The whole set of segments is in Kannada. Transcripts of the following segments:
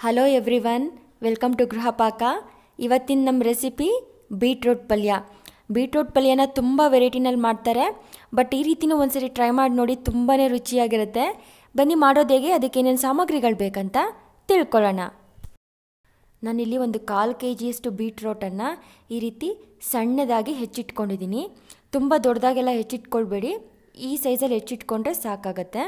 ಹಲೋ ಎವ್ರಿವನ್, ವೆಲ್ಕಮ್ ಟು ಗೃಹ ಪಾಕ. ಇವತ್ತಿನ ನಮ್ಮ ರೆಸಿಪಿ ಬೀಟ್ರೂಟ್ ಪಲ್ಯ. ಬೀಟ್ರೂಟ್ ಪಲ್ಯನ ತುಂಬ ವೆರೈಟಿನಲ್ಲಿ ಮಾಡ್ತಾರೆ, ಬಟ್ ಈ ರೀತಿನೂ ಒಂದ್ಸರಿ ಟ್ರೈ ಮಾಡಿ ನೋಡಿ, ತುಂಬಾ ರುಚಿಯಾಗಿರುತ್ತೆ. ಬನ್ನಿ ಮಾಡೋದು ಹೇಗೆ, ಅದಕ್ಕೆ ಏನೇನು ಸಾಮಗ್ರಿಗಳು ಬೇಕಂತ ತಿಳ್ಕೊಳ್ಳೋಣ. ನಾನಿಲ್ಲಿ ಒಂದು 1/4 kg ಬೀಟ್ರೂಟನ್ನು ಈ ರೀತಿ ಸಣ್ಣದಾಗಿ ಹೆಚ್ಚಿಟ್ಕೊಂಡಿದ್ದೀನಿ. ತುಂಬ ದೊಡ್ಡದಾಗೆಲ್ಲ ಹೆಚ್ಚಿಟ್ಕೊಳ್ಬೇಡಿ, ಈ ಸೈಜಲ್ಲಿ ಹೆಚ್ಚಿಟ್ಕೊಂಡ್ರೆ ಸಾಕಾಗತ್ತೆ.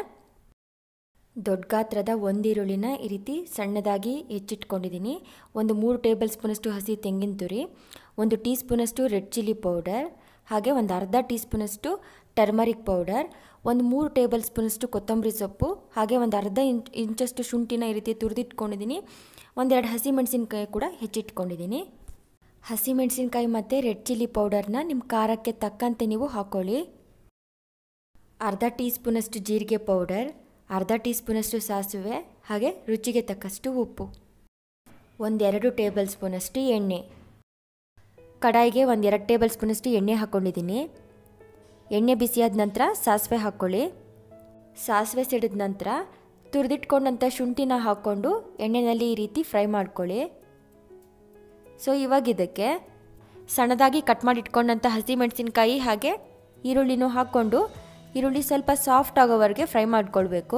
ದೊಡ್ಡ ಗಾತ್ರದ ಒಂದು ಈರುಳ್ಳಿನ ಈ ರೀತಿ ಸಣ್ಣದಾಗಿ ಹೆಚ್ಚಿಟ್ಕೊಂಡಿದ್ದೀನಿ. ಒಂದು 3 ಟೇಬಲ್ ಸ್ಪೂನಷ್ಟು ಹಸಿ ತೆಂಗಿನ ತುರಿ, 1 ಟೀ ಸ್ಪೂನಷ್ಟು ರೆಡ್ ಚಿಲ್ಲಿ ಪೌಡರ್, ಹಾಗೆ ಒಂದು ಅರ್ಧ ಟೀ ಸ್ಪೂನಷ್ಟು ಟರ್ಮರಿಕ್ ಪೌಡರ್, ಒಂದು 3 ಟೇಬಲ್ ಸ್ಪೂನಷ್ಟು ಕೊತ್ತಂಬರಿ ಸೊಪ್ಪು, ಹಾಗೆ ಒಂದು ಅರ್ಧ ಇಂಚಷ್ಟು ಶುಂಠಿನ ಈ ರೀತಿ ತುರಿದಿಟ್ಕೊಂಡಿದ್ದೀನಿ. 1-2 ಹಸಿಮೆಣಸಿನ್ಕಾಯಿ ಕೂಡ ಹೆಚ್ಚಿಟ್ಕೊಂಡಿದ್ದೀನಿ. ಹಸಿಮೆಣಸಿನ್ಕಾಯಿ ಮತ್ತು ರೆಡ್ ಚಿಲ್ಲಿ ಪೌಡರ್ನ ನಿಮ್ಮ ಖಾರಕ್ಕೆ ತಕ್ಕಂತೆ ನೀವು ಹಾಕ್ಕೊಳ್ಳಿ. ಅರ್ಧ ಟೀ ಸ್ಪೂನಷ್ಟು ಜೀರಿಗೆ ಪೌಡರ್, ಅರ್ಧ ಟೀ ಸ್ಪೂನಷ್ಟು ಸಾಸಿವೆ, ಹಾಗೆ ರುಚಿಗೆ ತಕ್ಕಷ್ಟು ಉಪ್ಪು, 1-2 ಟೇಬಲ್ ಸ್ಪೂನಷ್ಟು ಎಣ್ಣೆ. ಕಡಾಯಿಗೆ 1-2 ಟೇಬಲ್ ಸ್ಪೂನಷ್ಟು ಎಣ್ಣೆ ಹಾಕ್ಕೊಂಡಿದ್ದೀನಿ. ಎಣ್ಣೆ ಬಿಸಿಯಾದ ನಂತರ ಸಾಸಿವೆ ಹಾಕ್ಕೊಳ್ಳಿ. ಸಾಸಿವೆ ಸಿಡಿದ ನಂತರ ತುರಿದಿಟ್ಕೊಂಡಂಥ ಶುಂಠಿನ ಹಾಕ್ಕೊಂಡು ಎಣ್ಣೆಯಲ್ಲಿ ಈ ರೀತಿ ಫ್ರೈ ಮಾಡ್ಕೊಳ್ಳಿ. ಸೊ ಇವಾಗ ಇದಕ್ಕೆ ಸಣ್ಣದಾಗಿ ಕಟ್ ಮಾಡಿ ಇಟ್ಕೊಂಡಂಥ ಹಸಿಮೆಣಸಿನ್ಕಾಯಿ ಹಾಗೆ ಈರುಳ್ಳಿನೂ ಹಾಕ್ಕೊಂಡು ಈರುಳ್ಳಿ ಸ್ವಲ್ಪ ಸಾಫ್ಟ್ ಆಗೋವರೆಗೆ ಫ್ರೈ ಮಾಡ್ಕೊಳ್ಬೇಕು.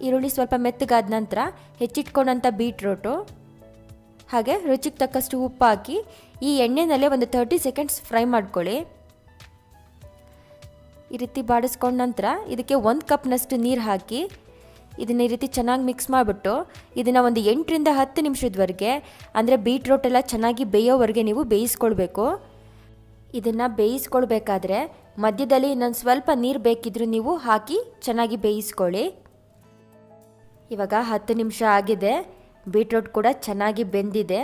ಈರುಳ್ಳಿ ಸ್ವಲ್ಪ ಮೆತ್ತಗಾದ ನಂತರ ಹೆಚ್ಚಿಟ್ಕೊಂಡಂಥ ಬೀಟ್ರೂಟು ಹಾಗೆ ರುಚಿಗೆ ತಕ್ಕಷ್ಟು ಉಪ್ಪು ಹಾಕಿ ಈ ಎಣ್ಣೆನಲ್ಲೇ ಒಂದು 30 ಸೆಕೆಂಡ್ಸ್ ಫ್ರೈ ಮಾಡ್ಕೊಳ್ಳಿ. ಈ ರೀತಿ ಬಾಡಿಸ್ಕೊಂಡ ನಂತರ ಇದಕ್ಕೆ 1 ಕಪ್ನಷ್ಟು ನೀರು ಹಾಕಿ ಇದನ್ನ ಈ ರೀತಿ ಚೆನ್ನಾಗಿ ಮಿಕ್ಸ್ ಮಾಡಿಬಿಟ್ಟು ಇದನ್ನು ಒಂದು 8ರಿಂದ 10 ನಿಮಿಷದವರೆಗೆ, ಅಂದರೆ ಬೀಟ್ರೂಟೆಲ್ಲ ಚೆನ್ನಾಗಿ ಬೇಯೋವರೆಗೆ ನೀವು ಬೇಯಿಸ್ಕೊಳ್ಬೇಕು. ಇದನ್ನು ಬೇಯಿಸ್ಕೊಳ್ಬೇಕಾದ್ರೆ ಮಧ್ಯದಲ್ಲಿ ಇನ್ನೊಂದು ಸ್ವಲ್ಪ ನೀರು ಬೇಕಿದ್ರೂ ನೀವು ಹಾಕಿ ಚೆನ್ನಾಗಿ ಬೇಯಿಸ್ಕೊಳ್ಳಿ. ಇವಾಗ 10 ನಿಮಿಷ ಆಗಿದೆ, ಬೀಟ್ರೂಟ್ ಕೂಡ ಚೆನ್ನಾಗಿ ಬೆಂದಿದೆ.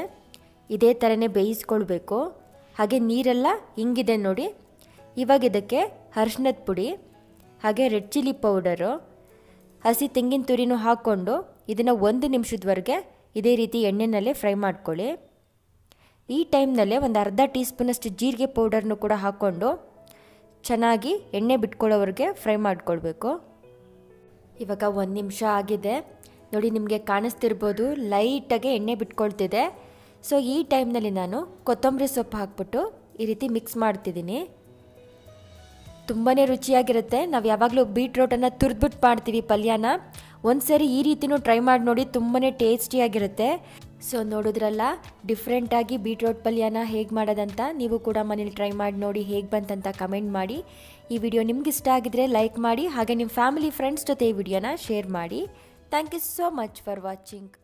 ಇದೇ ಥರನೇ ಬೇಯಿಸ್ಕೊಳ್ಬೇಕು. ಹಾಗೆ ನೀರೆಲ್ಲ ಹಿಂಗಿದೆ ನೋಡಿ. ಇವಾಗ ಇದಕ್ಕೆ ಅರಿಶಿಣದ ಪುಡಿ ಹಾಗೆ ರೆಡ್ ಚಿಲ್ಲಿ ಪೌಡರು, ಹಸಿ ತೆಂಗಿನ ತುರಿನೂ ಹಾಕ್ಕೊಂಡು ಇದನ್ನು 1 ನಿಮಿಷದವರೆಗೆ ಇದೇ ರೀತಿ ಎಣ್ಣೆನಲ್ಲೇ ಫ್ರೈ ಮಾಡ್ಕೊಳ್ಳಿ. ಈ ಟೈಮ್ನಲ್ಲೇ ಒಂದು ಅರ್ಧ ಟೀ ಸ್ಪೂನಷ್ಟು ಜೀರಿಗೆ ಪೌಡರ್ನು ಕೂಡ ಹಾಕ್ಕೊಂಡು ಚೆನ್ನಾಗಿ ಎಣ್ಣೆ ಬಿಟ್ಕೊಳ್ಳೋವರೆಗೆ ಫ್ರೈ ಮಾಡ್ಕೊಳ್ಬೇಕು. ಇವಾಗ 1 ನಿಮಿಷ ಆಗಿದೆ ನೋಡಿ, ನಿಮಗೆ ಕಾಣಿಸ್ತಿರ್ಬೋದು ಲೈಟಾಗೆ ಎಣ್ಣೆ ಬಿಟ್ಕೊಳ್ತಿದೆ. ಸೊ ಈ ಟೈಮ್ನಲ್ಲಿ ನಾನು ಕೊತ್ತಂಬರಿ ಸೊಪ್ಪು ಹಾಕ್ಬಿಟ್ಟು ಈ ರೀತಿ ಮಿಕ್ಸ್ ಮಾಡ್ತಿದ್ದೀನಿ. ತುಂಬಾ ರುಚಿಯಾಗಿರುತ್ತೆ. ನಾವು ಯಾವಾಗಲೂ ಬೀಟ್ರೂಟನ್ನು ತುರಿದ್ಬಿಟ್ಟು ಮಾಡ್ತೀವಿ ಪಲ್ಯನ. ಒಂದ್ಸರಿ ಈ ರೀತಿನೂ ಟ್ರೈ ಮಾಡಿ ನೋಡಿ, ತುಂಬಾ ಟೇಸ್ಟಿಯಾಗಿರುತ್ತೆ. ಸೊ ನೋಡಿದ್ರಲ್ಲ, ಡಿಫ್ರೆಂಟಾಗಿ ಬೀಟ್ರೂಟ್ ಪಲ್ಯನ ಹೇಗೆ ಮಾಡೋದಂತ. ನೀವು ಕೂಡ ಮನೇಲಿ ಟ್ರೈ ಮಾಡಿ ನೋಡಿ, ಹೇಗೆ ಬಂತಂತ ಕಮೆಂಟ್ ಮಾಡಿ. ಈ ವಿಡಿಯೋ ನಿಮ್ಗೆ ಇಷ್ಟ ಆಗಿದ್ರೆ ಲೈಕ್ ಮಾಡಿ, ಹಾಗೆ ನಿಮ್ಮ ಫ್ಯಾಮಿಲಿ ಫ್ರೆಂಡ್ಸ್ ಜೊತೆ ಈ ವಿಡಿಯೋನ ಶೇರ್ ಮಾಡಿ. Thank you so much for watching.